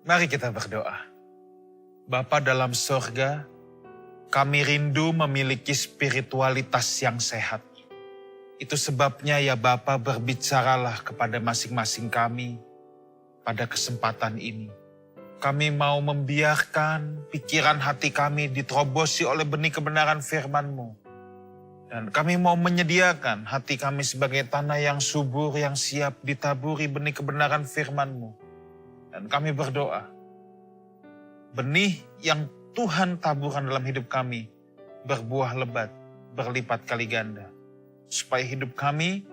Mari kita berdoa. Bapa dalam sorga, kami rindu memiliki spiritualitas yang sehat. Itu sebabnya ya Bapa, berbicaralah kepada masing-masing kami pada kesempatan ini. Kami mau membiarkan pikiran hati kami diterobosi oleh benih kebenaran firman-Mu. Dan kami mau menyediakan hati kami sebagai tanah yang subur, yang siap ditaburi benih kebenaran firman-Mu. Dan kami berdoa, benih yang Tuhan taburkan dalam hidup kami berbuah lebat, berlipat kali ganda. Supaya hidup kami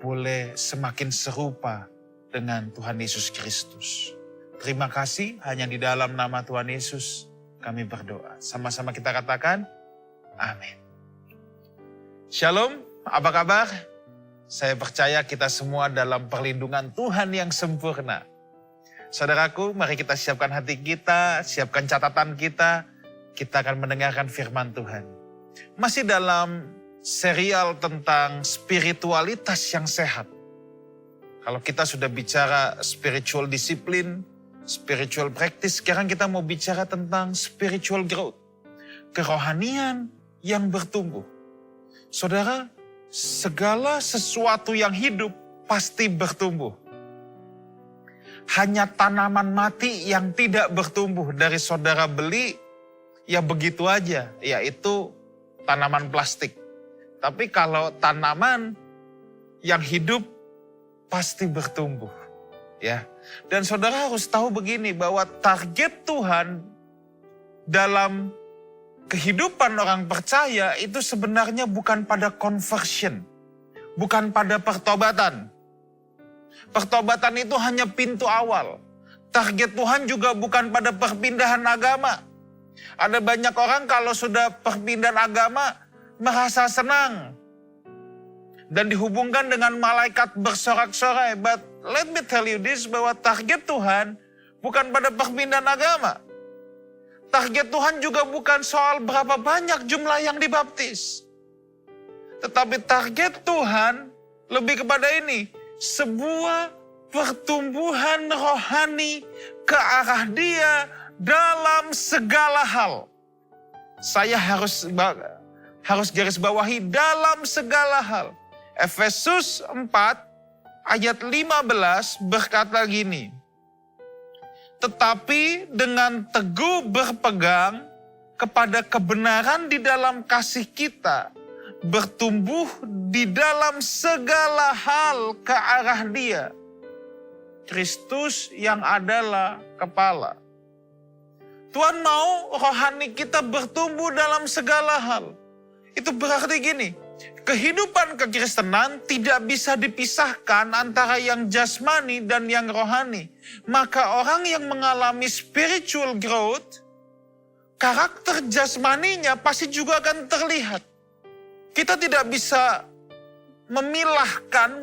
boleh semakin serupa dengan Tuhan Yesus Kristus. Terima kasih, hanya di dalam nama Tuhan Yesus kami berdoa. Sama-sama kita katakan, amin. Shalom, apa kabar? Saya percaya kita semua dalam perlindungan Tuhan yang sempurna. Saudaraku, mari kita siapkan hati kita, siapkan catatan kita. Kita akan mendengarkan firman Tuhan. Masih dalam serial tentang spiritualitas yang sehat. Kalau kita sudah bicara spiritual discipline, spiritual practice, sekarang kita mau bicara tentang spiritual growth. Kerohanian yang bertumbuh. Saudara, segala sesuatu yang hidup pasti bertumbuh. Hanya tanaman mati yang tidak bertumbuh dari saudara beli, ya begitu aja, yaitu tanaman plastik. Tapi kalau tanaman yang hidup pasti bertumbuh. Ya. Dan saudara harus tahu begini, bahwa target Tuhan dalam kehidupan orang percaya itu sebenarnya bukan pada conversion, bukan pada pertobatan. Pertobatan itu hanya pintu awal. Target Tuhan juga bukan pada perpindahan agama. Ada banyak orang kalau sudah perpindahan agama merasa senang. Dan dihubungkan dengan malaikat bersorak-sorai. But let me tell you this, bahwa target Tuhan bukan pada perpindahan agama. Target Tuhan juga bukan soal berapa banyak jumlah yang dibaptis. Tetapi target Tuhan lebih kepada ini. Sebuah pertumbuhan rohani ke arah Dia dalam segala hal. Saya harus garis bawahi dalam segala hal. Efesus 4 ayat 15 berkata gini. Tetapi dengan teguh berpegang kepada kebenaran di dalam kasih kita, bertumbuh di dalam segala hal ke arah Dia, Kristus yang adalah kepala. Tuhan mau rohani kita bertumbuh dalam segala hal. Itu berarti gini, kehidupan kekristenan tidak bisa dipisahkan antara yang jasmani dan yang rohani. Maka orang yang mengalami spiritual growth, karakter jasmaninya pasti juga akan terlihat. Kita tidak bisa memisahkan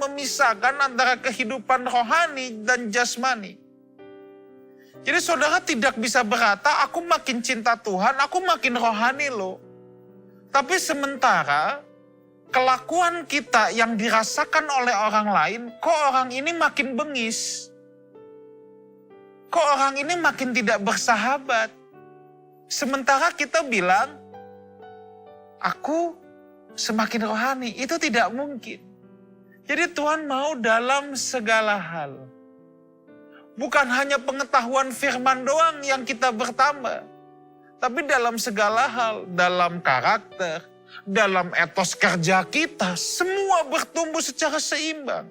antara kehidupan rohani dan jasmani. Jadi saudara tidak bisa berkata, aku makin cinta Tuhan, aku makin rohani loh. Tapi sementara kelakuan kita yang dirasakan oleh orang lain, kok orang ini makin bengis. Kok orang ini makin tidak bersahabat. Sementara kita bilang, aku semakin rohani, itu tidak mungkin. Jadi Tuhan mau dalam segala hal. Bukan hanya pengetahuan firman doang yang kita bertambah. Tapi dalam segala hal, dalam karakter, dalam etos kerja kita, semua bertumbuh secara seimbang.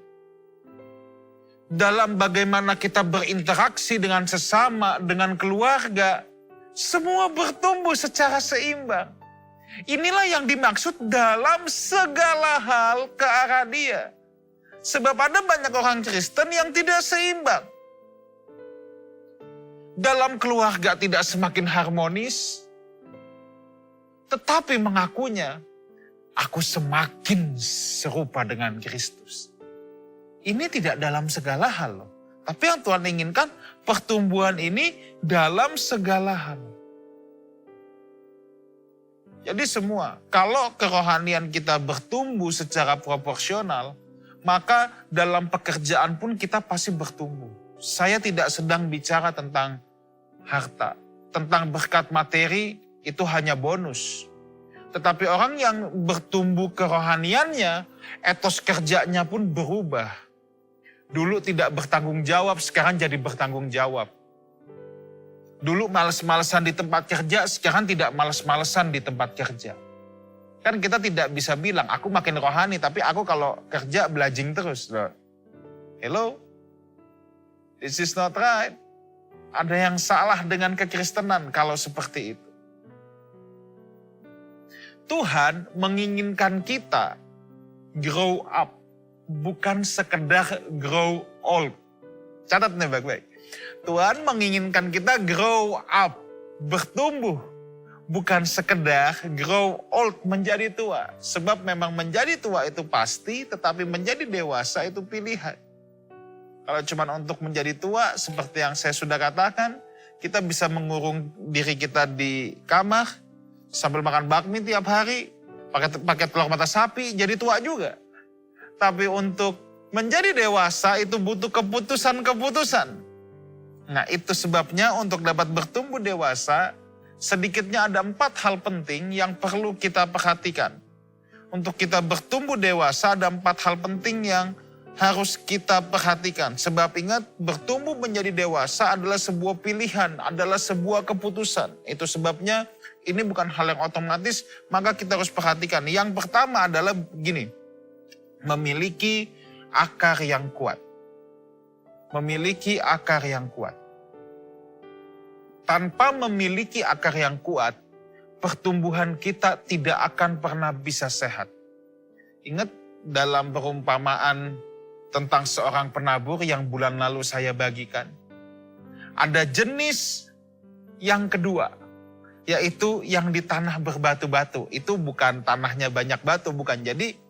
Dalam bagaimana kita berinteraksi dengan sesama, dengan keluarga, semua bertumbuh secara seimbang. Inilah yang dimaksud dalam segala hal ke arah Dia. Sebab ada banyak orang Kristen yang tidak seimbang. Dalam keluarga tidak semakin harmonis, tetapi mengakunya, aku semakin serupa dengan Kristus. Ini tidak dalam segala hal loh. Tapi yang Tuhan inginkan, pertumbuhan ini dalam segala hal. Jadi semua, kalau kerohanian kita bertumbuh secara proporsional, maka dalam pekerjaan pun kita pasti bertumbuh. Saya tidak sedang bicara tentang harta. Tentang berkat materi itu hanya bonus. Tetapi orang yang bertumbuh kerohaniannya, etos kerjanya pun berubah. Dulu tidak bertanggung jawab, sekarang jadi bertanggung jawab. Dulu males-malesan di tempat kerja, sekarang tidak males-malesan di tempat kerja. Kan kita tidak bisa bilang, aku makin rohani, tapi aku kalau kerja belajing terus. Hello? This is not right. Ada yang salah dengan kekristenan kalau seperti itu. Tuhan menginginkan kita grow up, bukan sekedar grow old. Catat nih baik-baik. Tuhan menginginkan kita grow up, bertumbuh. Bukan sekedar grow old, menjadi tua. Sebab memang menjadi tua itu pasti, tetapi menjadi dewasa itu pilihan. Kalau cuma untuk menjadi tua, seperti yang saya sudah katakan, kita bisa mengurung diri kita di kamar, sambil makan bakmi tiap hari, pakai telur mata sapi, jadi tua juga. Tapi untuk menjadi dewasa itu butuh keputusan-keputusan. Nah itu sebabnya untuk dapat bertumbuh dewasa, sedikitnya ada 4 hal penting yang perlu kita perhatikan. Untuk kita bertumbuh dewasa ada 4 hal penting yang harus kita perhatikan. Sebab ingat, bertumbuh menjadi dewasa adalah sebuah pilihan, adalah sebuah keputusan. Itu sebabnya ini bukan hal yang otomatis, maka kita harus perhatikan. Yang pertama adalah gini, memiliki akar yang kuat. Memiliki akar yang kuat. Tanpa memiliki akar yang kuat, pertumbuhan kita tidak akan pernah bisa sehat. Ingat dalam perumpamaan tentang seorang penabur yang bulan lalu saya bagikan. Ada jenis yang kedua, yaitu yang di tanah berbatu-batu. Itu bukan tanahnya banyak batu, bukan. Jadi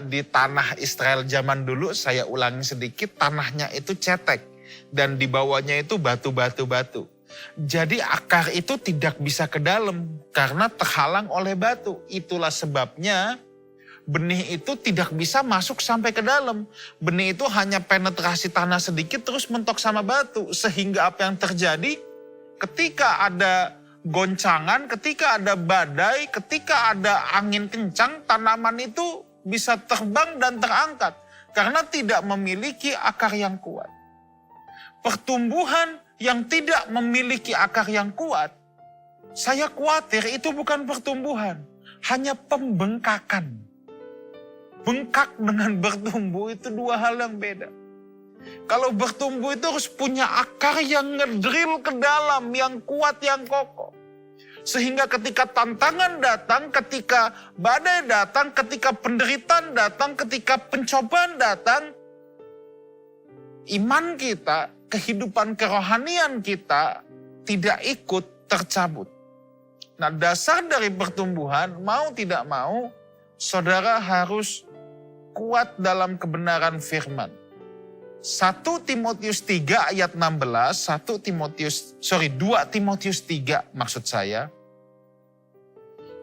di tanah Israel zaman dulu, saya ulangi sedikit, tanahnya itu cetek. Dan di bawahnya itu batu-batu-batu. Jadi akar itu tidak bisa ke dalam karena terhalang oleh batu. Itulah sebabnya benih itu tidak bisa masuk sampai ke dalam. Benih itu hanya penetrasi tanah sedikit terus mentok sama batu. Sehingga apa yang terjadi ketika ada goncangan, ketika ada badai, ketika ada angin kencang, tanaman itu bisa terbang dan terangkat. Karena tidak memiliki akar yang kuat. Pertumbuhan yang tidak memiliki akar yang kuat, saya khawatir itu bukan pertumbuhan, hanya pembengkakan. Bengkak dengan bertumbuh itu 2 hal yang beda. Kalau bertumbuh itu harus punya akar yang ngedrill ke dalam, yang kuat, yang kokoh. Sehingga ketika tantangan datang, ketika badai datang, ketika penderitaan datang, ketika pencobaan datang, iman kita, kehidupan kerohanian kita tidak ikut tercabut. Nah, dasar dari pertumbuhan, mau tidak mau, saudara harus kuat dalam kebenaran firman. 1 Timotius 3 ayat 16, 2 Timotius 3 maksud saya.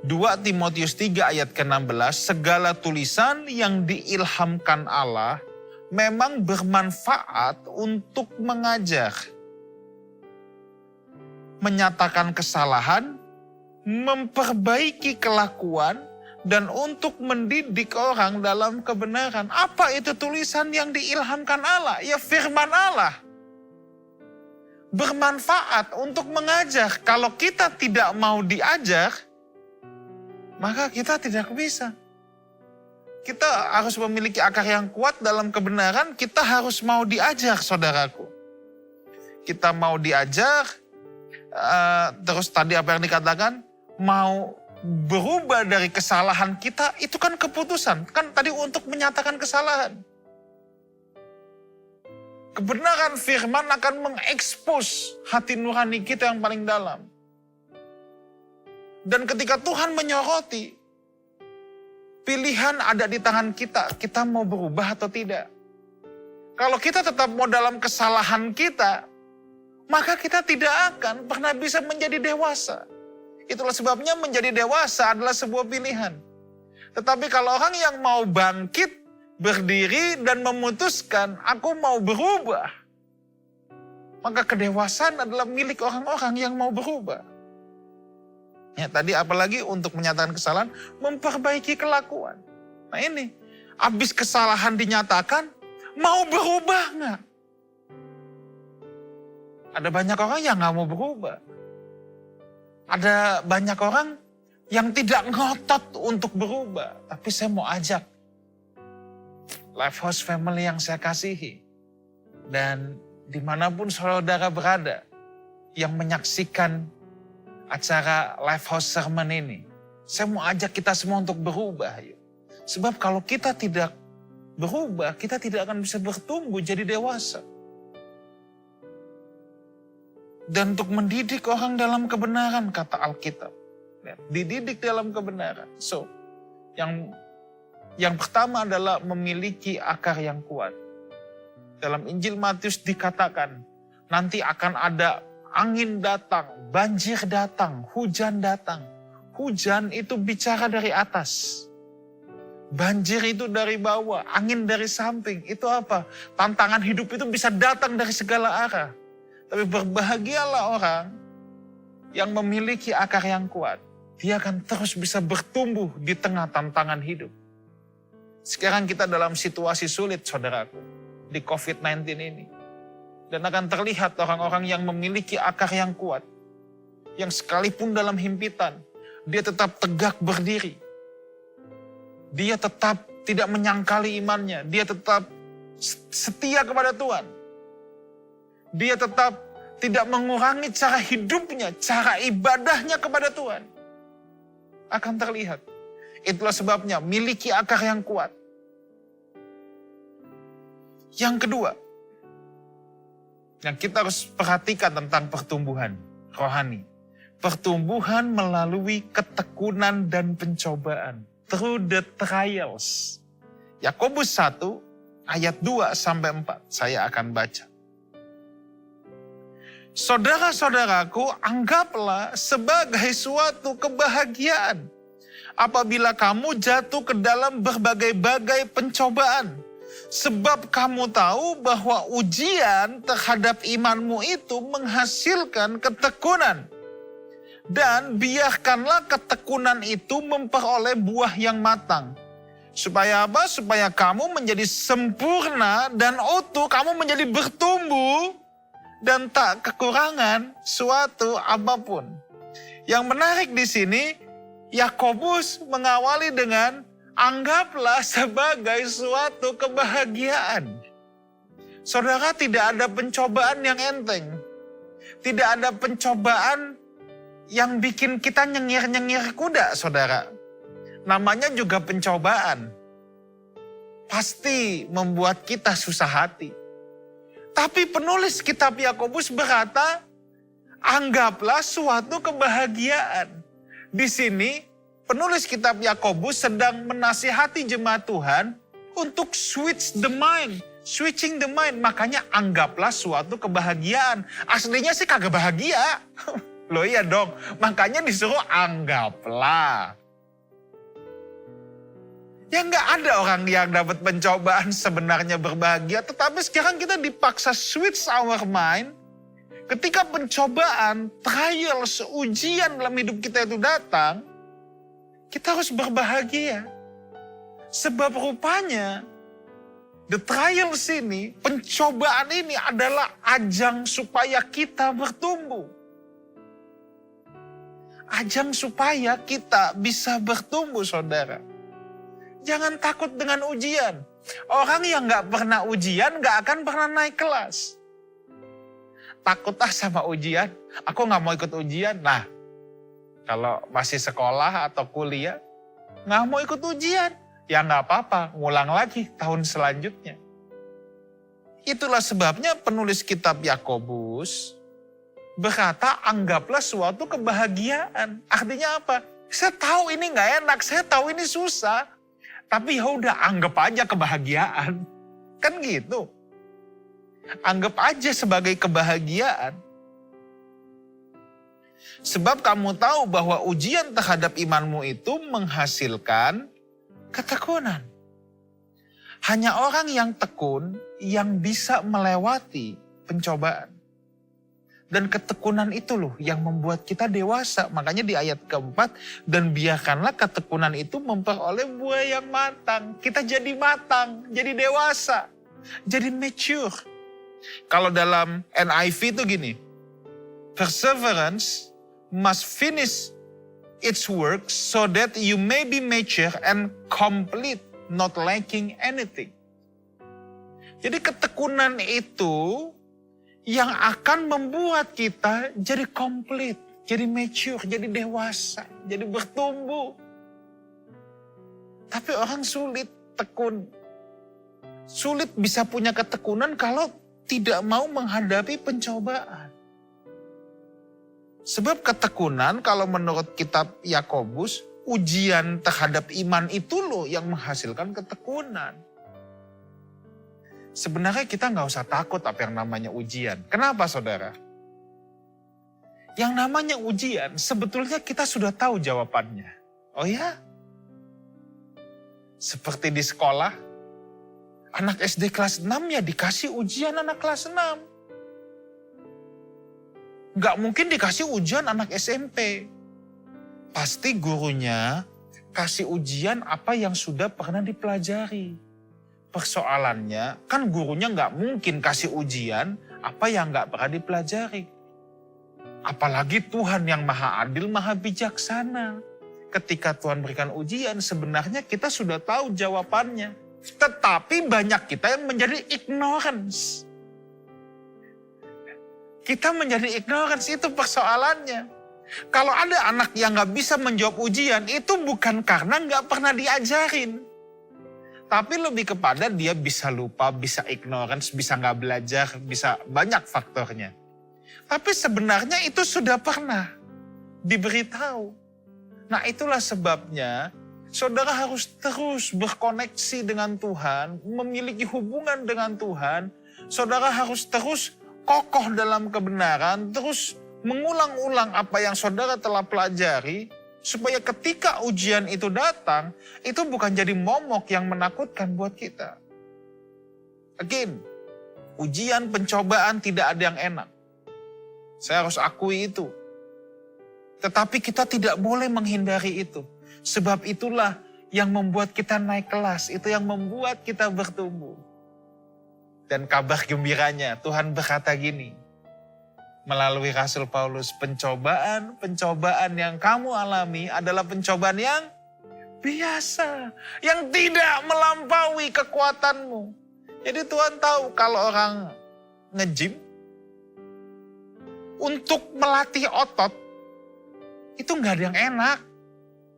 2 Timotius 3 ayat ke-16, segala tulisan yang diilhamkan Allah memang bermanfaat untuk mengajar, menyatakan kesalahan, memperbaiki kelakuan, dan untuk mendidik orang dalam kebenaran. Apa itu tulisan yang diilhamkan Allah? Ya firman Allah. Bermanfaat untuk mengajar. Kalau kita tidak mau diajar, maka kita tidak bisa. Kita harus memiliki akar yang kuat dalam kebenaran, kita harus mau diajar, saudaraku. Kita mau diajar, terus tadi apa yang dikatakan, mau berubah dari kesalahan kita, itu kan keputusan. Kan tadi untuk menyatakan kesalahan. Kebenaran firman akan mengekspos hati nurani kita yang paling dalam. Dan ketika Tuhan menyoroti, pilihan ada di tangan kita, kita mau berubah atau tidak. Kalau kita tetap mau dalam kesalahan kita, maka kita tidak akan pernah bisa menjadi dewasa. Itulah sebabnya menjadi dewasa adalah sebuah pilihan. Tetapi kalau orang yang mau bangkit, berdiri dan memutuskan, aku mau berubah, Maka kedewasaan adalah milik orang-orang yang mau berubah. Ya, tadi apalagi untuk menyatakan kesalahan, memperbaiki kelakuan. Nah ini, habis kesalahan dinyatakan, mau berubah nggak? Ada banyak orang yang nggak mau berubah. Ada banyak orang yang tidak ngotot untuk berubah. Tapi saya mau ajak Lifehouse Family yang saya kasihi. Dan dimanapun saudara berada yang menyaksikan acara Lifehouse Sermon ini. Saya mau ajak kita semua untuk berubah. Yuk. Sebab kalau kita tidak berubah, kita tidak akan bisa bertumbuh jadi dewasa. Dan untuk mendidik orang dalam kebenaran, kata Alkitab. Dididik dalam kebenaran. So, yang pertama adalah memiliki akar yang kuat. Dalam Injil Matius dikatakan, nanti akan ada angin datang, banjir datang, hujan datang. Hujan itu bicara dari atas. Banjir itu dari bawah, angin dari samping. Itu apa? Tantangan hidup itu bisa datang dari segala arah. Tapi berbahagialah orang yang memiliki akar yang kuat. Dia akan terus bisa bertumbuh di tengah tantangan hidup. Sekarang kita dalam situasi sulit, saudaraku, di COVID-19 ini. Dan akan terlihat orang-orang yang memiliki akar yang kuat. Yang sekalipun dalam himpitan, dia tetap tegak berdiri. Dia tetap tidak menyangkali imannya. Dia tetap setia kepada Tuhan. Dia tetap tidak mengurangi cara hidupnya, cara ibadahnya kepada Tuhan. Akan terlihat. Itulah sebabnya miliki akar yang kuat. Yang kedua, yang kita harus perhatikan tentang pertumbuhan rohani. Pertumbuhan melalui ketekunan dan pencobaan. Through the trials. Yakobus 1 ayat 2-4 saya akan baca. Saudara-saudaraku, anggaplah sebagai suatu kebahagiaan apabila kamu jatuh ke dalam berbagai-bagai pencobaan. Sebab kamu tahu bahwa ujian terhadap imanmu itu menghasilkan ketekunan. Dan biarkanlah ketekunan itu memperoleh buah yang matang. Supaya apa? Supaya kamu menjadi sempurna dan utuh, kamu menjadi bertumbuh dan tak kekurangan suatu apapun. Yang menarik di sini, Yakobus mengawali dengan anggaplah sebagai suatu kebahagiaan. Saudara, tidak ada pencobaan yang enteng. Tidak ada pencobaan yang bikin kita nyengir-nyengir kuda, saudara. Namanya juga pencobaan. Pasti membuat kita susah hati. Tapi penulis kitab Yakobus berkata, anggaplah suatu kebahagiaan. Di sini penulis kitab Yakobus sedang menasihati jemaat Tuhan untuk switch the mind. Switching the mind, makanya anggaplah suatu kebahagiaan. Aslinya sih kagak bahagia. Loh iya dong, makanya disuruh anggaplah. Ya nggak ada orang yang dapat pencobaan sebenarnya berbahagia. Tetapi sekarang kita dipaksa switch our mind. Ketika pencobaan, trials, ujian dalam hidup kita itu datang, kita harus berbahagia. Sebab rupanya, the trials ini, pencobaan ini adalah ajang supaya kita bertumbuh. Ajang supaya kita bisa bertumbuh, saudara. Jangan takut dengan ujian. Orang yang gak pernah ujian gak akan pernah naik kelas. Takut sama ujian, aku gak mau ikut ujian. Nah, kalau masih sekolah atau kuliah, gak mau ikut ujian. Ya gak apa-apa, ngulang lagi tahun selanjutnya. Itulah sebabnya penulis kitab Yakobus berkata, anggaplah suatu kebahagiaan. Artinya apa? Saya tahu ini gak enak, saya tahu ini susah. Tapi ya udah anggap aja kebahagiaan. Kan gitu. Anggap aja sebagai kebahagiaan. Sebab kamu tahu bahwa ujian terhadap imanmu itu menghasilkan ketekunan. Hanya orang yang tekun yang bisa melewati pencobaan. Dan ketekunan itu loh yang membuat kita dewasa. Makanya di ayat keempat, dan biarkanlah ketekunan itu memperoleh buah yang matang. Kita jadi matang, jadi dewasa, jadi mature. Kalau dalam NIV itu gini, perseverance must finish its work so that you may be mature and complete, not lacking anything. Jadi ketekunan itu yang akan membuat kita jadi komplit, jadi mature, jadi dewasa, jadi bertumbuh. Tapi orang sulit tekun. Sulit bisa punya ketekunan kalau tidak mau menghadapi pencobaan. Sebab ketekunan kalau menurut kitab Yakobus, ujian terhadap iman itu loh yang menghasilkan ketekunan. Sebenarnya kita nggak usah takut apa yang namanya ujian. Kenapa saudara? Yang namanya ujian sebetulnya kita sudah tahu jawabannya. Oh ya? Seperti di sekolah, anak SD kelas 6 ya dikasih ujian anak kelas 6. Nggak mungkin dikasih ujian anak SMP. Pasti gurunya kasih ujian apa yang sudah pernah dipelajari. Persoalannya kan gurunya nggak mungkin kasih ujian apa yang nggak pernah dipelajari. Apalagi Tuhan yang maha adil, maha bijaksana. Ketika Tuhan berikan ujian sebenarnya kita sudah tahu jawabannya. Tetapi banyak kita yang menjadi ignorance. Kita menjadi ignorance, itu persoalannya. Kalau ada anak yang nggak bisa menjawab ujian itu bukan karena nggak pernah diajarin. Tapi lebih kepada dia bisa lupa, bisa ignorance, bisa nggak belajar, bisa banyak faktornya. Tapi sebenarnya itu sudah pernah diberitahu. Nah itulah sebabnya saudara harus terus berkoneksi dengan Tuhan, memiliki hubungan dengan Tuhan. Saudara harus terus kokoh dalam kebenaran, terus mengulang-ulang apa yang saudara telah pelajari, supaya ketika ujian itu datang, itu bukan jadi momok yang menakutkan buat kita. Again, ujian, pencobaan tidak ada yang enak. Saya harus akui itu. Tetapi kita tidak boleh menghindari itu. Sebab itulah yang membuat kita naik kelas, itu yang membuat kita bertumbuh. Dan kabar gembiranya, Tuhan berkata gini, melalui Rasul Paulus, pencobaan yang kamu alami adalah pencobaan yang biasa, yang tidak melampaui kekuatanmu. Jadi Tuhan tahu kalau orang nge-gym, untuk melatih otot, itu nggak ada yang enak.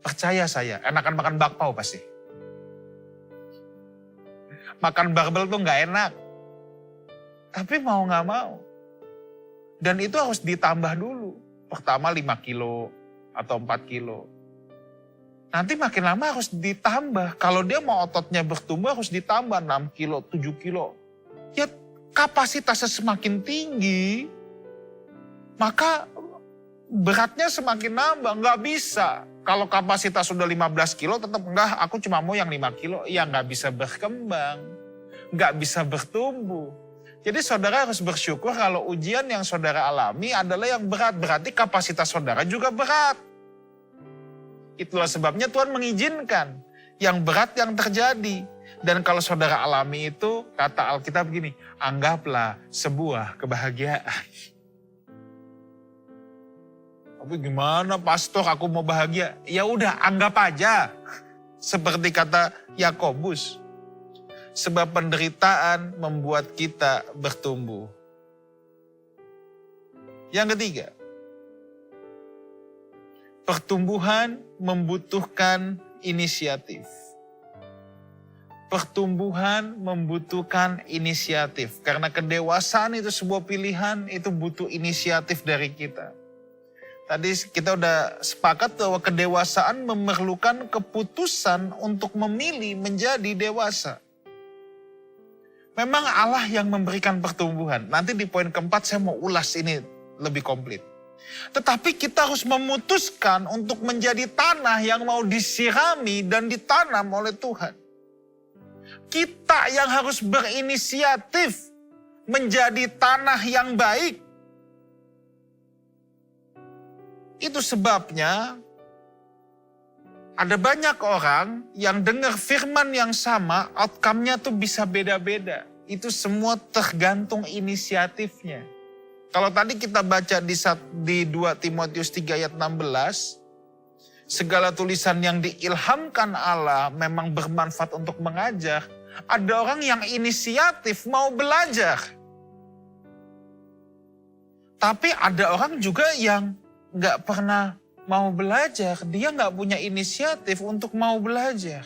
Percaya saya, enakan makan bakpao pasti. Makan barbel tuh nggak enak. Tapi mau nggak mau. Dan itu harus ditambah dulu. Pertama 5 kilo atau 4 kilo. Nanti makin lama harus ditambah. Kalau dia mau ototnya bertumbuh harus ditambah 6 kilo, 7 kilo. Ya kapasitasnya semakin tinggi, maka beratnya semakin nambah. Nggak bisa. Kalau kapasitas sudah 15 kilo tetap enggak, aku cuma mau yang 5 kilo. Ya nggak bisa berkembang. Nggak bisa bertumbuh. Jadi saudara harus bersyukur kalau ujian yang saudara alami adalah yang berat. Berarti kapasitas saudara juga berat. Itulah sebabnya Tuhan mengizinkan yang berat yang terjadi. Dan kalau saudara alami itu, kata Alkitab begini, anggaplah sebuah kebahagiaan. Tapi gimana pastor, aku mau bahagia? Ya udah, anggap aja. Seperti kata Yakobus. Sebab penderitaan membuat kita bertumbuh. Yang ketiga, pertumbuhan membutuhkan inisiatif. Pertumbuhan membutuhkan inisiatif. Karena kedewasaan itu sebuah pilihan, itu butuh inisiatif dari kita. Tadi kita udah sepakat bahwa kedewasaan memerlukan keputusan untuk memilih menjadi dewasa. Memang Allah yang memberikan pertumbuhan. Nanti di poin keempat saya mau ulas ini lebih komplit. Tetapi kita harus memutuskan untuk menjadi tanah yang mau disirami dan ditanam oleh Tuhan. Kita yang harus berinisiatif menjadi tanah yang baik. Itu sebabnya ada banyak orang yang dengar firman yang sama, outcome-nya tuh bisa beda-beda. Itu semua tergantung inisiatifnya. Kalau tadi kita baca di 2 Timotius 3 ayat 16, segala tulisan yang diilhamkan Allah memang bermanfaat untuk mengajar. Ada orang yang inisiatif mau belajar. Tapi ada orang juga yang gak pernah mau belajar. Dia gak punya inisiatif untuk mau belajar.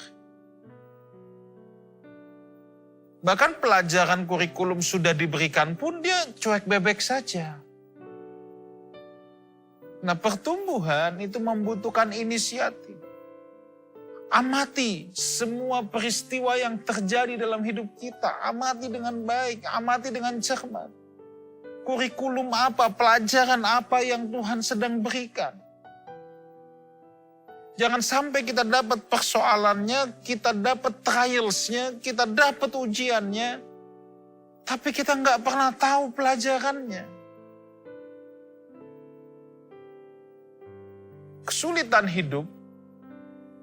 Bahkan pelajaran kurikulum sudah diberikan pun dia cuek bebek saja. Nah, pertumbuhan itu membutuhkan inisiatif. Amati semua peristiwa yang terjadi dalam hidup kita. Amati dengan baik, amati dengan cermat. Kurikulum apa, pelajaran apa yang Tuhan sedang berikan. Jangan sampai kita dapat persoalannya, kita dapat trialsnya, kita dapat ujiannya, tapi kita nggak pernah tahu pelajarannya. Kesulitan hidup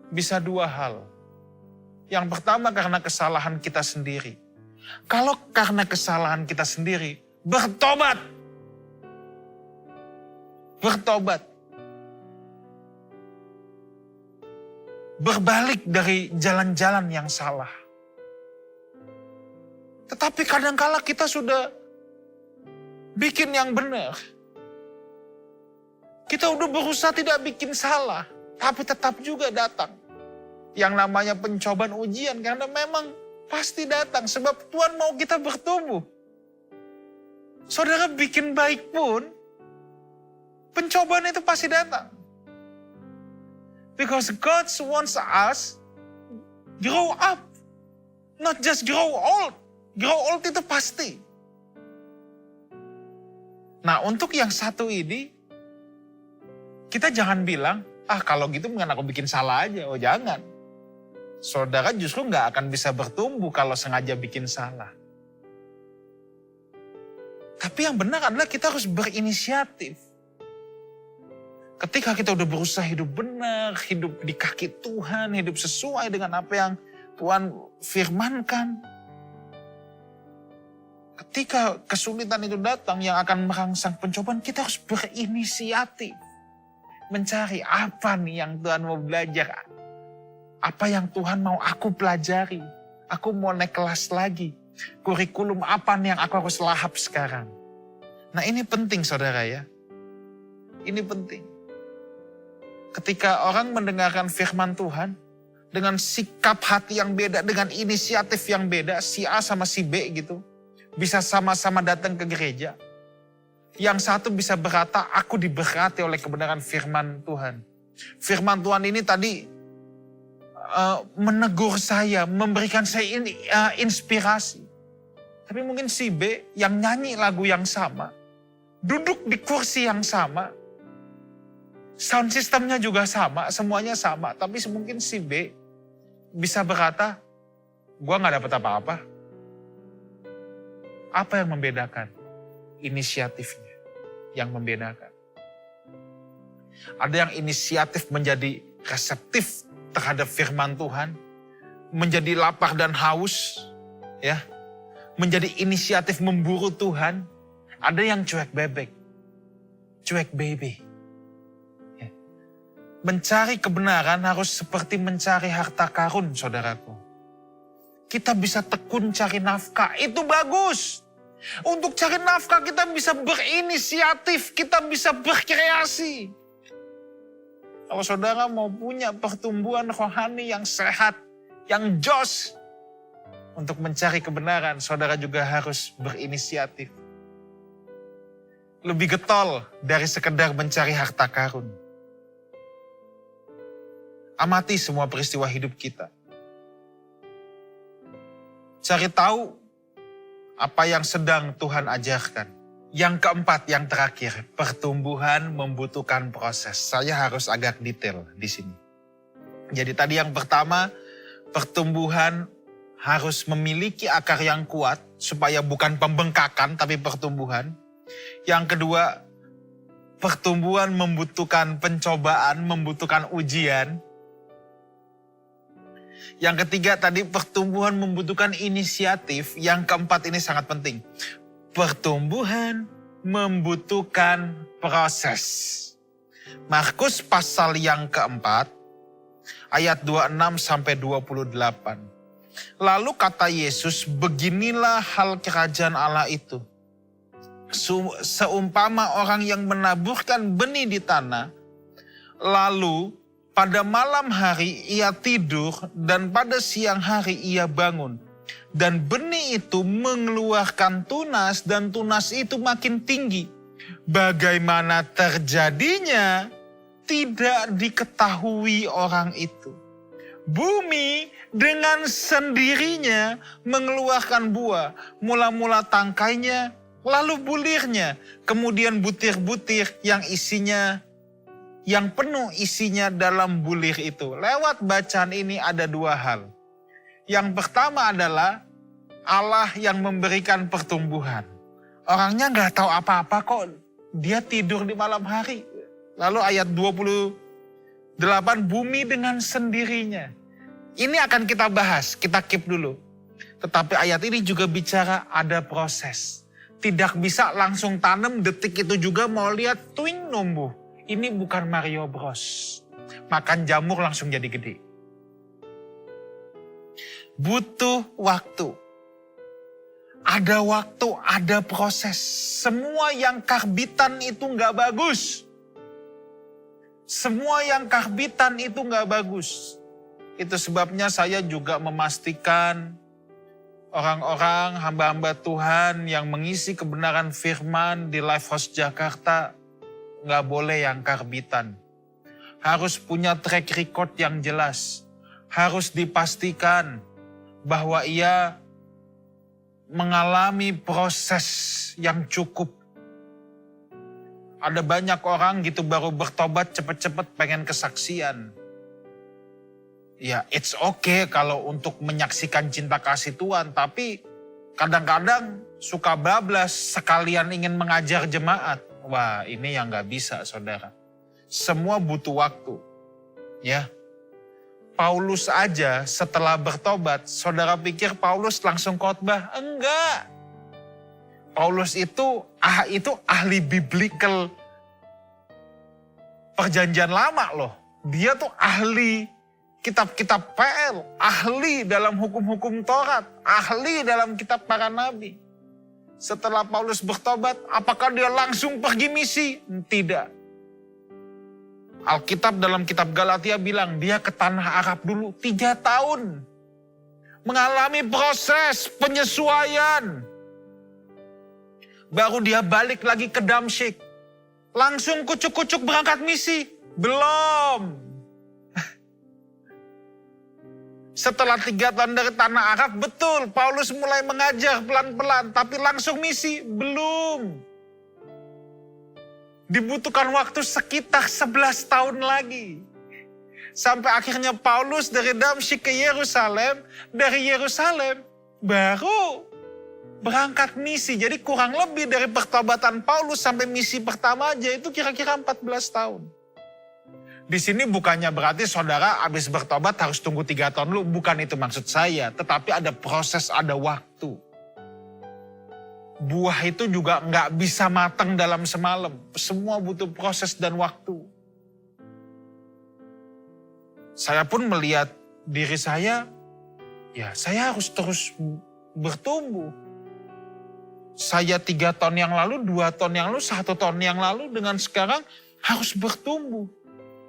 bisa dua hal. Yang pertama karena kesalahan kita sendiri. Kalau karena kesalahan kita sendiri, bertobat. Bertobat. Berbalik dari jalan-jalan yang salah. Tetapi kadangkala kita sudah bikin yang benar. Kita udah berusaha tidak bikin salah, tapi tetap juga datang. Yang namanya pencobaan ujian, karena memang pasti datang, sebab Tuhan mau kita bertumbuh. Saudara bikin baik pun, pencobaan itu pasti datang. Because God wants us grow up, not just grow old. Grow old itu pasti. Nah, untuk yang satu ini, kita jangan bilang, kalau gitu mungkin aku bikin salah aja. Oh, jangan. Saudara justru nggak akan bisa bertumbuh kalau sengaja bikin salah. Tapi yang benar adalah kita harus berinisiatif. Ketika kita udah berusaha hidup benar, hidup di kaki Tuhan, hidup sesuai dengan apa yang Tuhan firmankan. Ketika kesulitan itu datang yang akan merangsang pencobaan, kita harus berinisiatif. Mencari apa nih yang Tuhan mau belajar. Apa yang Tuhan mau aku pelajari. Aku mau naik kelas lagi. Kurikulum apa nih yang aku harus lahap sekarang. Nah, ini penting saudara ya. Ini penting. Ketika orang mendengarkan firman Tuhan, dengan sikap hati yang beda, dengan inisiatif yang beda, si A sama si B gitu, bisa sama-sama datang ke gereja. Yang satu bisa berkata, aku diberkati oleh kebenaran firman Tuhan. Firman Tuhan ini tadi menegur saya, memberikan saya inspirasi. Tapi mungkin si B yang nyanyi lagu yang sama, duduk di kursi yang sama, sound systemnya juga sama, semuanya sama. Tapi mungkin si B bisa berkata, gua gak dapat apa-apa. Apa yang membedakan? Inisiatifnya yang membedakan. Ada yang inisiatif menjadi reseptif terhadap firman Tuhan, menjadi lapar dan haus, ya, menjadi inisiatif memburu Tuhan. Ada yang cuek bebek, cuek baby. Mencari kebenaran harus seperti mencari harta karun, saudaraku. Kita bisa tekun cari nafkah, itu bagus. Untuk cari nafkah kita bisa berinisiatif, kita bisa berkreasi. Kalau saudara mau punya pertumbuhan rohani yang sehat, yang jos, untuk mencari kebenaran, saudara juga harus berinisiatif. Lebih getol dari sekedar mencari harta karun. Amati semua peristiwa hidup kita. Cari tahu apa yang sedang Tuhan ajarkan. Yang keempat, yang terakhir, pertumbuhan membutuhkan proses. Saya harus agak detail di sini. Jadi tadi yang pertama, pertumbuhan harus memiliki akar yang kuat supaya bukan pembengkakan tapi pertumbuhan. Yang kedua, pertumbuhan membutuhkan pencobaan, membutuhkan ujian. Yang ketiga tadi pertumbuhan membutuhkan inisiatif. Yang keempat ini sangat penting. Pertumbuhan membutuhkan proses. Markus pasal yang keempat, ayat 26 sampai 28. Lalu kata Yesus, beginilah hal kerajaan Allah itu. Seumpama orang yang menaburkan benih di tanah, lalu pada malam hari ia tidur dan pada siang hari ia bangun. Dan benih itu mengeluarkan tunas dan tunas itu makin tinggi. Bagaimana terjadinya tidak diketahui orang itu. Bumi dengan sendirinya mengeluarkan buah, mula-mula tangkainya, lalu bulirnya, kemudian butir-butir yang penuh isinya dalam bulir itu. Lewat bacaan ini ada dua hal. Yang pertama adalah Allah yang memberikan pertumbuhan. Orangnya nggak tahu apa-apa kok, dia tidur di malam hari. Lalu ayat 28, bumi dengan sendirinya. Ini akan kita bahas, kita keep dulu. Tetapi ayat ini juga bicara ada proses. Tidak bisa langsung tanam, detik itu juga mau lihat twing numbuh. Ini bukan Mario Bros. Makan jamur langsung jadi gede. Butuh waktu. Ada waktu, ada proses. Semua yang karbitan itu nggak bagus. Semua yang karbitan itu nggak bagus. Itu sebabnya saya juga memastikan orang-orang hamba-hamba Tuhan yang mengisi kebenaran firman di Lifehouse Jakarta nggak boleh yang karbitan. Harus punya track record yang jelas. Harus dipastikan bahwa ia mengalami proses yang cukup. Ada banyak orang gitu baru bertobat cepet-cepet pengen kesaksian. Ya, it's okay kalau untuk menyaksikan cinta kasih Tuhan, tapi kadang-kadang suka bablas sekalian ingin mengajar jemaat. Wah, ini yang gak bisa, saudara. Semua butuh waktu. Ya, Paulus aja setelah bertobat, saudara pikir Paulus langsung khotbah? Enggak. Paulus itu ahli biblical perjanjian lama loh. Dia tuh ahli kitab-kitab PL, ahli dalam hukum-hukum Taurat, ahli dalam kitab para nabi. Setelah Paulus bertobat, apakah dia langsung pergi misi? Tidak. Alkitab dalam kitab Galatia bilang dia ke tanah Arab dulu 3 tahun. Mengalami proses penyesuaian. Baru dia balik lagi ke Damsyik. Langsung kucuk-kucuk berangkat misi? Belum. Setelah 3 tahun dari tanah Arab, betul Paulus mulai mengajar pelan-pelan, tapi langsung misi? Belum. Dibutuhkan waktu sekitar 11 tahun lagi. Sampai akhirnya Paulus dari Damsyik ke Yerusalem, dari Yerusalem baru berangkat misi. Jadi kurang lebih dari pertobatan Paulus sampai misi pertama aja itu kira-kira 14 tahun. Di sini bukannya berarti saudara habis bertobat harus tunggu 3 tahun dulu. Bukan itu maksud saya. Tetapi ada proses, ada waktu. Buah itu juga nggak bisa matang dalam semalam. Semua butuh proses dan waktu. Saya pun melihat diri saya, ya saya harus terus bertumbuh. Saya 3 tahun yang lalu, 2 tahun yang lalu, 1 tahun yang lalu dengan sekarang harus bertumbuh.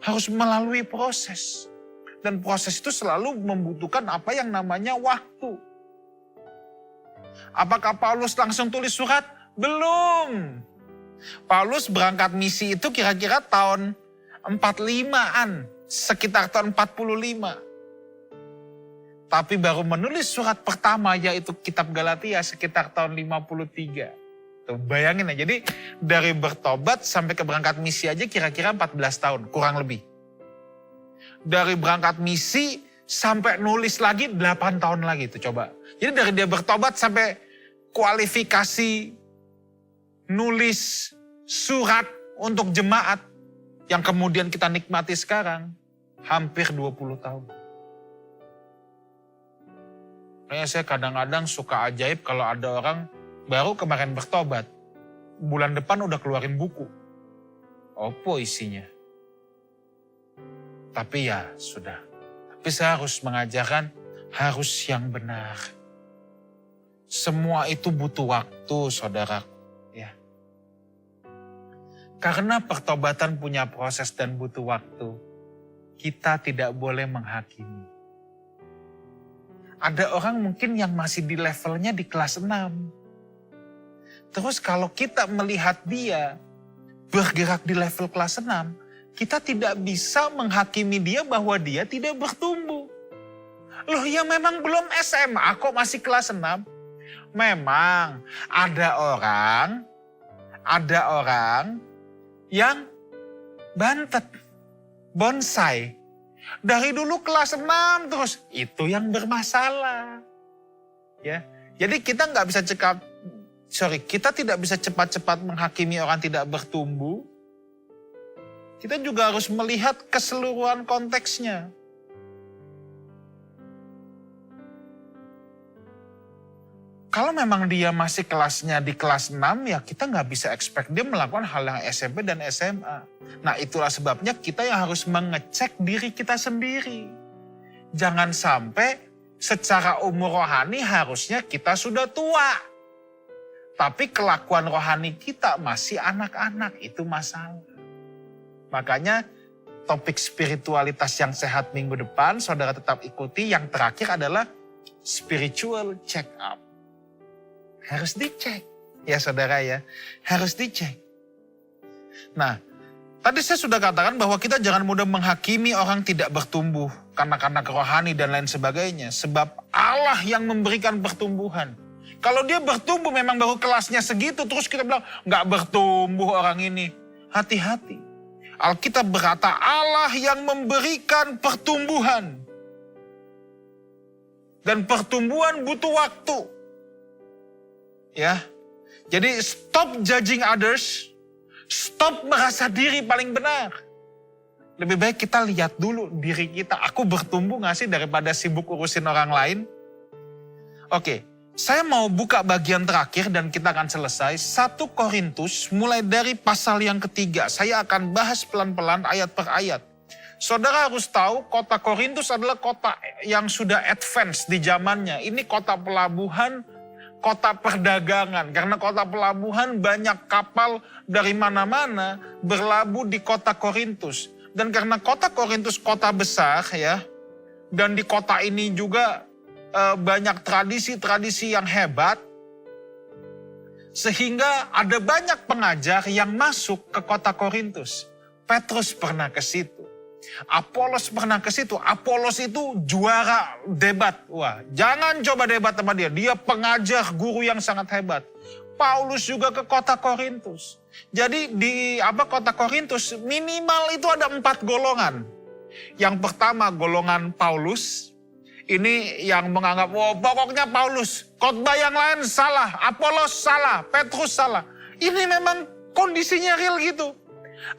Harus melalui proses. Dan proses itu selalu membutuhkan apa yang namanya waktu. Apakah Paulus langsung tulis surat? Belum. Paulus berangkat misi itu kira-kira tahun 45-an. Sekitar tahun 45. Tapi baru menulis surat pertama yaitu kitab Galatia sekitar tahun 53. Tuh, bayangin ya, jadi dari bertobat sampai ke berangkat misi aja kira-kira 14 tahun, kurang lebih. Dari berangkat misi sampai nulis lagi 8 tahun lagi tuh coba. Jadi dari dia bertobat sampai kualifikasi nulis surat untuk jemaat yang kemudian kita nikmati sekarang, hampir 20 tahun. Makanya saya kadang-kadang suka ajaib kalau ada orang baru kemarin bertobat. Bulan depan udah keluarin buku. Apa isinya? Tapi ya sudah. Tapi saya harus mengajarkan harus yang benar. Semua itu butuh waktu, saudaraku. Ya. Karena pertobatan punya proses dan butuh waktu, kita tidak boleh menghakimi. Ada orang mungkin yang masih di levelnya di kelas 6. Terus kalau kita melihat dia bergerak di level kelas 6, kita tidak bisa menghakimi dia bahwa dia tidak bertumbuh. Loh ya memang belum SMA kok masih kelas 6. Memang ada orang yang bantet, bonsai. Dari dulu kelas 6 terus, itu yang bermasalah. Ya, jadi kita kita tidak bisa cepat-cepat menghakimi orang tidak bertumbuh. Kita juga harus melihat keseluruhan konteksnya. Kalau memang dia masih kelasnya di kelas 6, ya kita nggak bisa expect dia melakukan hal yang SMP dan SMA. Nah itulah sebabnya kita yang harus mengecek diri kita sendiri. Jangan sampai secara umur rohani harusnya kita sudah tua. Tapi kelakuan rohani kita masih anak-anak, itu masalah. Makanya topik spiritualitas yang sehat minggu depan, saudara tetap ikuti. Yang terakhir adalah spiritual check up. Harus dicek, ya saudara ya, harus dicek. Nah, tadi saya sudah katakan bahwa kita jangan mudah menghakimi orang tidak bertumbuh karena rohani dan lain sebagainya. Sebab Allah yang memberikan pertumbuhan. Kalau dia bertumbuh memang baru kelasnya segitu, terus kita bilang nggak bertumbuh orang ini. Hati-hati. Alkitab berkata Allah yang memberikan pertumbuhan. Dan pertumbuhan butuh waktu. Ya, jadi stop judging others, stop merasa diri paling benar. Lebih baik kita lihat dulu diri kita, aku bertumbuh gak sih daripada sibuk urusin orang lain. Oke, saya mau buka bagian terakhir dan kita akan selesai. 1 Korintus mulai dari pasal yang ketiga. Saya akan bahas pelan-pelan ayat per ayat. Saudara harus tahu kota Korintus adalah kota yang sudah advance di zamannya. Ini kota pelabuhan, kota perdagangan. Karena kota pelabuhan banyak kapal dari mana-mana berlabuh di kota Korintus. Dan karena kota Korintus kota besar ya. Dan di kota ini juga banyak tradisi-tradisi yang hebat. Sehingga ada banyak pengajar yang masuk ke kota Korintus. Petrus pernah ke situ. Apolos pernah ke situ. Apolos itu juara debat. Wah, jangan coba debat sama dia. Dia pengajar, guru yang sangat hebat. Paulus juga ke kota Korintus. Jadi di kota Korintus minimal itu ada 4 golongan. Yang pertama golongan Paulus. Ini yang menganggap, pokoknya Paulus. Khotbah yang lain salah. Apolos salah. Petrus salah. Ini memang kondisinya real gitu.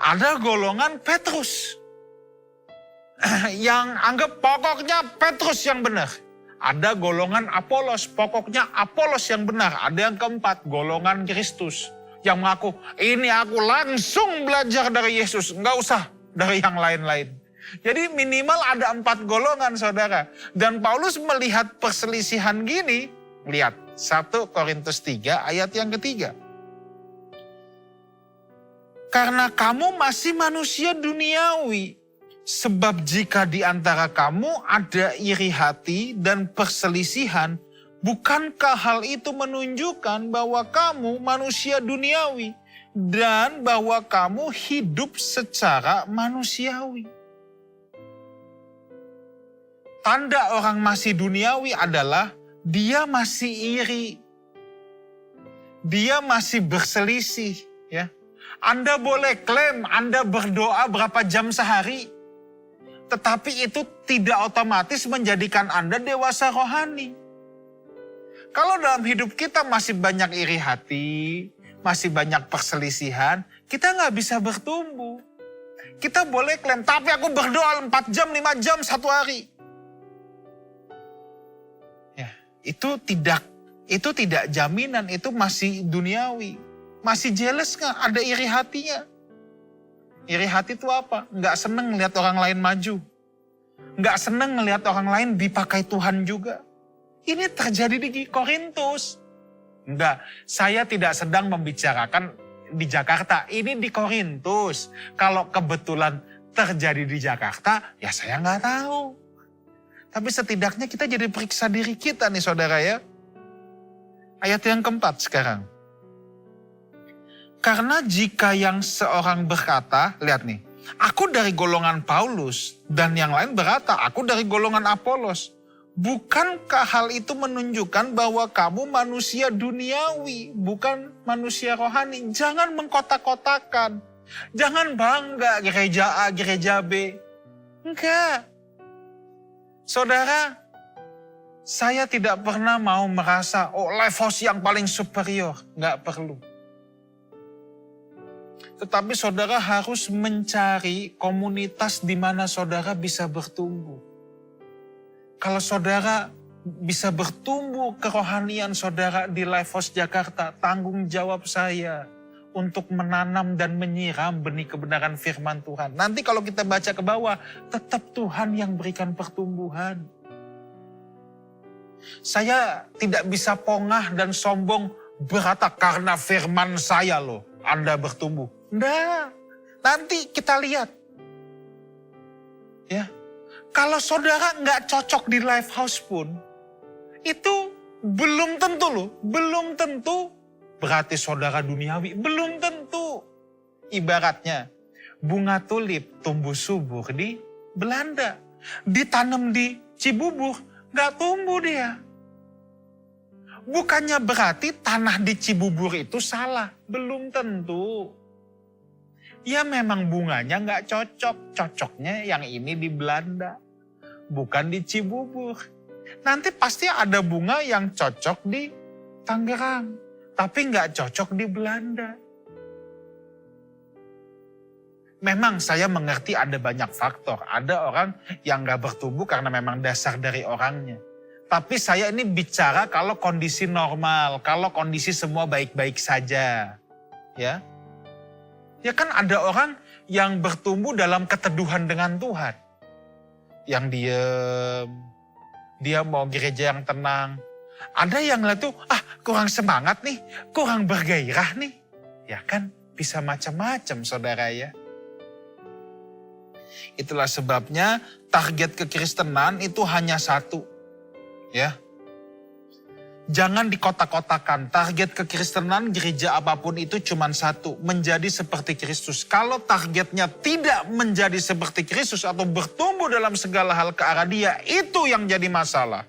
Ada golongan Petrus. Yang anggap pokoknya Petrus yang benar. Ada golongan Apolos, pokoknya Apolos yang benar. Ada yang keempat, golongan Kristus. Yang mengaku, ini aku langsung belajar dari Yesus. Enggak usah dari yang lain-lain. Jadi minimal ada 4 golongan saudara. Dan Paulus melihat perselisihan gini. Lihat, 1 Korintus 3 ayat yang ketiga. Karena kamu masih manusia duniawi. Sebab jika di antara kamu ada iri hati dan perselisihan, bukankah hal itu menunjukkan bahwa kamu manusia duniawi dan bahwa kamu hidup secara manusiawi? Tanda orang masih duniawi adalah dia masih iri. Dia masih berselisih, ya. Anda boleh klaim Anda berdoa berapa jam sehari. Tetapi itu tidak otomatis menjadikan Anda dewasa rohani. Kalau dalam hidup kita masih banyak iri hati, masih banyak perselisihan, kita nggak bisa bertumbuh. Kita boleh klaim, tapi aku berdoa 4 jam, 5 jam, 1 hari. Ya, itu tidak jaminan, itu masih duniawi. Masih jealous nggak? Ada iri hatinya. Iri hati itu apa? Nggak seneng ngelihat orang lain maju. Nggak seneng ngelihat orang lain dipakai Tuhan juga. Ini terjadi di Korintus. Enggak, saya tidak sedang membicarakan di Jakarta. Ini di Korintus. Kalau kebetulan terjadi di Jakarta, ya saya nggak tahu. Tapi setidaknya kita jadi periksa diri kita nih saudara ya. Ayat yang keempat sekarang. Karena jika yang seorang berkata, lihat nih, aku dari golongan Paulus, dan yang lain berkata, aku dari golongan Apolos. Bukankah hal itu menunjukkan bahwa kamu manusia duniawi, bukan manusia rohani? Jangan mengkotak-kotakan. Jangan bangga gereja A, gereja B. Enggak. Saudara, saya tidak pernah mau merasa, life house yang paling superior. Enggak perlu. Tetapi saudara harus mencari komunitas di mana saudara bisa bertumbuh. Kalau saudara bisa bertumbuh kerohanian saudara di Life House Jakarta, tanggung jawab saya untuk menanam dan menyiram benih kebenaran firman Tuhan. Nanti kalau kita baca ke bawah, tetap Tuhan yang berikan pertumbuhan. Saya tidak bisa pongah dan sombong berkata karena firman saya loh, Anda bertumbuh. Enggak, nanti kita lihat. Ya, kalau saudara nggak cocok di Life House pun, itu belum tentu loh, belum tentu berarti saudara duniawi, belum tentu. Ibaratnya, bunga tulip tumbuh subur di Belanda, ditanam di Cibubur, nggak tumbuh dia. Bukannya berarti tanah di Cibubur itu salah, belum tentu. Ya memang bunganya nggak cocok, cocoknya yang ini di Belanda, bukan di Cibubur. Nanti pasti ada bunga yang cocok di Tangerang, tapi nggak cocok di Belanda. Memang saya mengerti ada banyak faktor, ada orang yang nggak bertumbuh karena memang dasar dari orangnya. Tapi saya ini bicara kalau kondisi normal, kalau kondisi semua baik-baik saja, ya. Ya kan ada orang yang bertumbuh dalam keteduhan dengan Tuhan. Yang diem, dia mau gereja yang tenang. Ada yang lihat tuh, kurang semangat nih, kurang bergairah nih. Ya kan bisa macam-macam saudara ya. Itulah sebabnya target kekristenan itu hanya satu. Ya. Jangan dikotak-kotakan, target kekristenan gereja apapun itu cuma satu, menjadi seperti Kristus. Kalau targetnya tidak menjadi seperti Kristus atau bertumbuh dalam segala hal ke arah Dia, itu yang jadi masalah.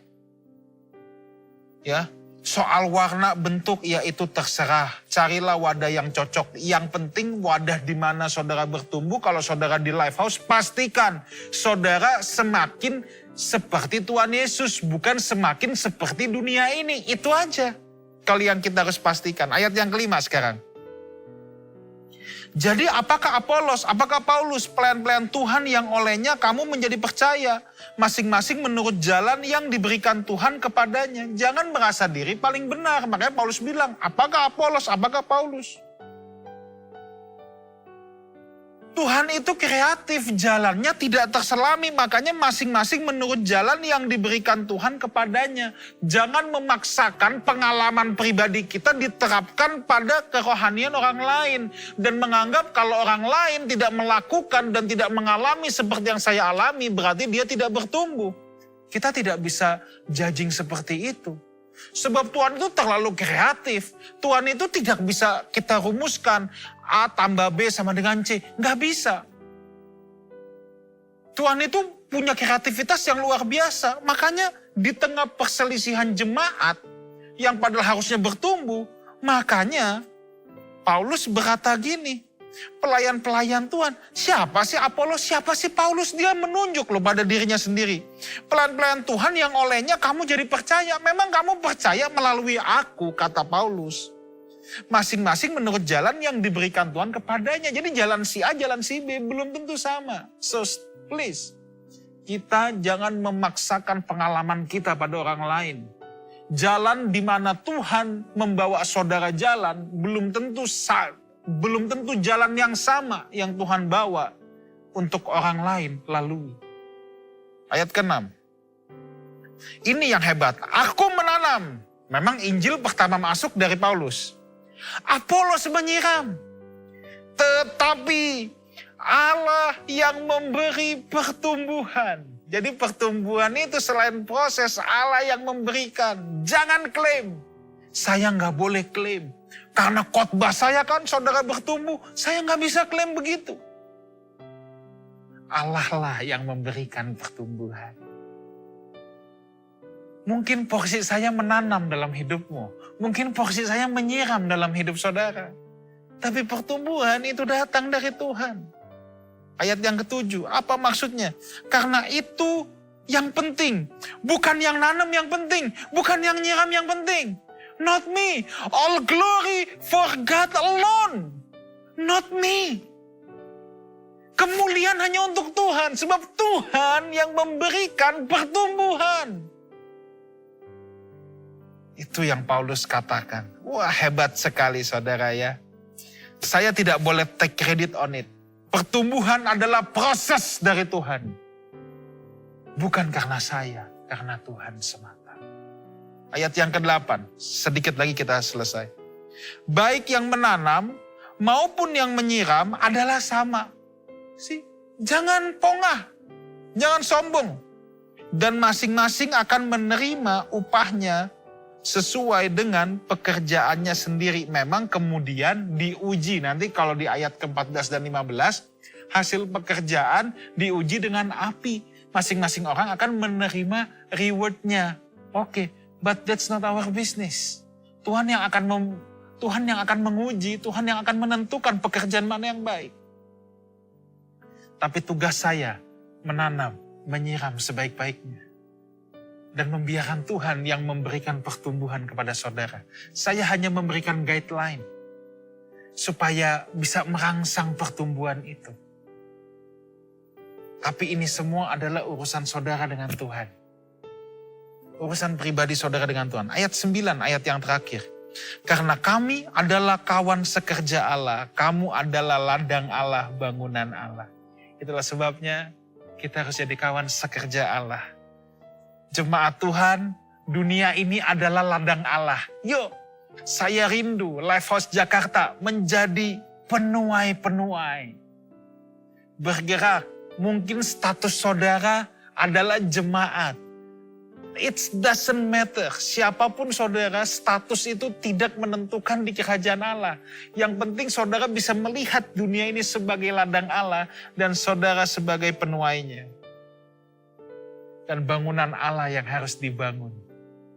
Ya, soal warna bentuk ya itu terserah. Carilah wadah yang cocok. Yang penting wadah di mana saudara bertumbuh. Kalau saudara di Life House, pastikan saudara semakin seperti Tuhan Yesus, bukan semakin seperti dunia ini. Itu aja. Kalau yang kita harus pastikan. Ayat yang kelima sekarang. Jadi apakah Apolos, apakah Paulus pelayan-pelayan Tuhan yang olehnya kamu menjadi percaya? Masing-masing menurut jalan yang diberikan Tuhan kepadanya. Jangan merasa diri paling benar. Makanya Paulus bilang, apakah Apolos, apakah Paulus? Tuhan itu kreatif, jalannya tidak terselami, makanya masing-masing menurut jalan yang diberikan Tuhan kepadanya. Jangan memaksakan pengalaman pribadi kita diterapkan pada kerohanian orang lain. Dan menganggap kalau orang lain tidak melakukan dan tidak mengalami seperti yang saya alami, berarti dia tidak bertumbuh. Kita tidak bisa judging seperti itu. Sebab Tuhan itu terlalu kreatif. Tuhan itu tidak bisa kita rumuskan A tambah B sama dengan C. Nggak bisa. Tuhan itu punya kreativitas yang luar biasa. Makanya di tengah perselisihan jemaat yang padahal harusnya bertumbuh, makanya Paulus berkata gini, pelayan-pelayan Tuhan, siapa sih Apolos, siapa sih Paulus? Dia menunjuk loh pada dirinya sendiri. Pelayan-pelayan Tuhan yang olehnya kamu jadi percaya. Memang kamu percaya melalui aku, kata Paulus. Masing-masing menurut jalan yang diberikan Tuhan kepadanya. Jadi jalan si A, jalan si B belum tentu sama. So please, kita jangan memaksakan pengalaman kita pada orang lain. Jalan di mana Tuhan membawa saudara jalan belum tentu jalan yang sama yang Tuhan bawa untuk orang lain lalui. Ayat ke-6. Ini yang hebat. Aku menanam. Memang Injil pertama masuk dari Paulus. Apolos menyiram. Tetapi Allah yang memberi pertumbuhan. Jadi pertumbuhan itu selain proses, Allah yang memberikan. Jangan klaim. Saya nggak boleh klaim. Karena khotbah saya kan saudara bertumbuh. Saya nggak bisa klaim begitu. Allah lah yang memberikan pertumbuhan. Mungkin porsi saya menanam dalam hidupmu. Mungkin porsi saya menyiram dalam hidup saudara. Tapi pertumbuhan itu datang dari Tuhan. Ayat yang ke-7, apa maksudnya? Karena itu yang penting. Bukan yang nanam yang penting. Bukan yang nyiram yang penting. Not me. All glory for God alone. Not me. Kemuliaan hanya untuk Tuhan. Sebab Tuhan yang memberikan pertumbuhan. Itu yang Paulus katakan. Wah, hebat sekali saudara ya. Saya tidak boleh take credit on it. Pertumbuhan adalah proses dari Tuhan. Bukan karena saya, karena Tuhan semata. Ayat yang ke-8, sedikit lagi kita selesai. Baik yang menanam maupun yang menyiram adalah sama. Jangan pongah, jangan sombong. Dan masing-masing akan menerima upahnya sesuai dengan pekerjaannya sendiri. Memang kemudian diuji. Nanti kalau di ayat ke-14 dan 15, hasil pekerjaan diuji dengan api. Masing-masing orang akan menerima rewardnya. Oke, but that's not our business. Tuhan yang akan menguji, Tuhan yang akan menentukan pekerjaan mana yang baik. Tapi tugas saya menanam, menyiram sebaik-baiknya. Dan membiarkan Tuhan yang memberikan pertumbuhan kepada saudara. Saya hanya memberikan guideline. Supaya bisa merangsang pertumbuhan itu. Tapi ini semua adalah urusan saudara dengan Tuhan. Urusan pribadi saudara dengan Tuhan. Ayat 9, ayat yang terakhir. Karena kami adalah kawan sekerja Allah. Kamu adalah ladang Allah, bangunan Allah. Itulah sebabnya kita harus jadi kawan sekerja Allah. Jemaat Tuhan, dunia ini adalah ladang Allah. Yuk, saya rindu Lifehouse Jakarta menjadi penuai-penuai. Bergerak, mungkin status saudara adalah jemaat. It doesn't matter, siapapun saudara, status itu tidak menentukan di kerajaan Allah. Yang penting saudara bisa melihat dunia ini sebagai ladang Allah dan saudara sebagai penuainya. Dan bangunan Allah yang harus dibangun.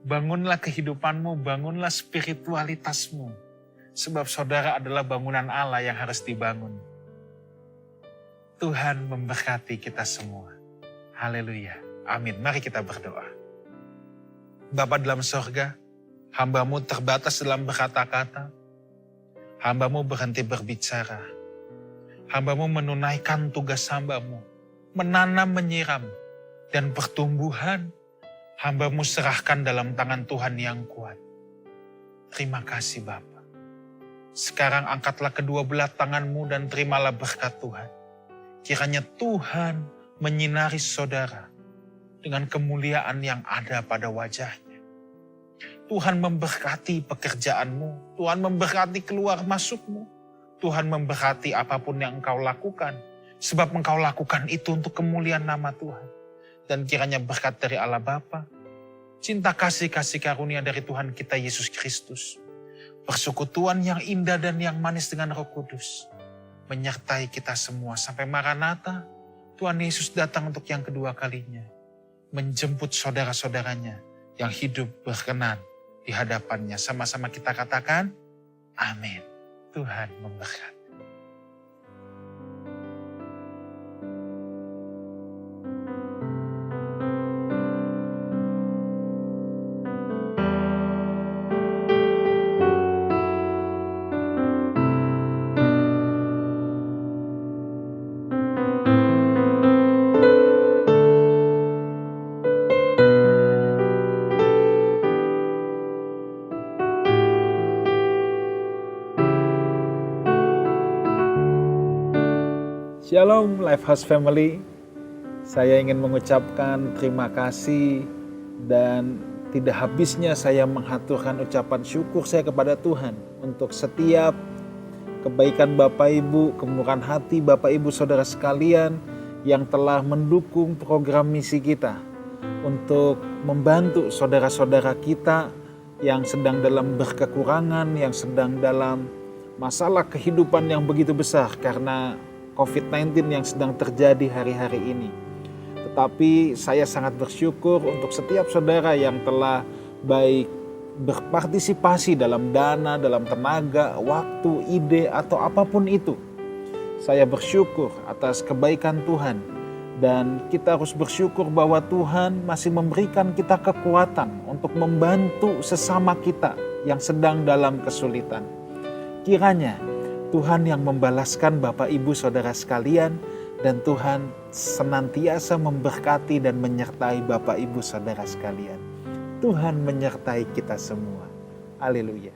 Bangunlah kehidupanmu, bangunlah spiritualitasmu. Sebab saudara adalah bangunan Allah yang harus dibangun. Tuhan memberkati kita semua. Haleluya. Amin. Mari kita berdoa. Bapa dalam sorga, hamba-Mu terbatas dalam berkata-kata. Hamba-Mu berhenti berbicara. Hamba-Mu menunaikan tugas hamba-Mu. Menanam, menyiram. Dan pertumbuhan, hamba-Mu serahkan dalam tangan Tuhan yang kuat. Terima kasih Bapa. Sekarang angkatlah kedua belah tangan-Mu dan terimalah berkat Tuhan. Kiranya Tuhan menyinari saudara dengan kemuliaan yang ada pada wajahnya. Tuhan memberkati pekerjaan-Mu, Tuhan memberkati keluar masuk-Mu, Tuhan memberkati apapun yang Engkau lakukan, sebab Engkau lakukan itu untuk kemuliaan nama Tuhan. Dan kiranya berkat dari Allah Bapa, cinta kasih karunia dari Tuhan kita Yesus Kristus, persekutuan yang indah dan yang manis dengan Roh Kudus, menyertai kita semua sampai Maranatha, Tuhan Yesus datang untuk yang kedua kalinya, menjemput saudara-saudaranya yang hidup berkenan di hadapannya. Sama-sama kita katakan, amin. Tuhan memberkati. Shalom Lifehouse Family, saya ingin mengucapkan terima kasih dan tidak habisnya saya menghaturkan ucapan syukur saya kepada Tuhan untuk setiap kebaikan Bapak Ibu, kemurahan hati Bapak Ibu saudara sekalian yang telah mendukung program misi kita untuk membantu saudara-saudara kita yang sedang dalam berkekurangan, yang sedang dalam masalah kehidupan yang begitu besar karena COVID-19 yang sedang terjadi hari-hari ini. Tetapi saya sangat bersyukur untuk setiap saudara yang telah baik berpartisipasi dalam dana, dalam tenaga, waktu, ide, atau apapun itu. Saya bersyukur atas kebaikan Tuhan. Dan kita harus bersyukur bahwa Tuhan masih memberikan kita kekuatan untuk membantu sesama kita yang sedang dalam kesulitan. Kiranya Tuhan yang membalaskan Bapak Ibu Saudara sekalian dan Tuhan senantiasa memberkati dan menyertai Bapak Ibu Saudara sekalian. Tuhan menyertai kita semua. Haleluya.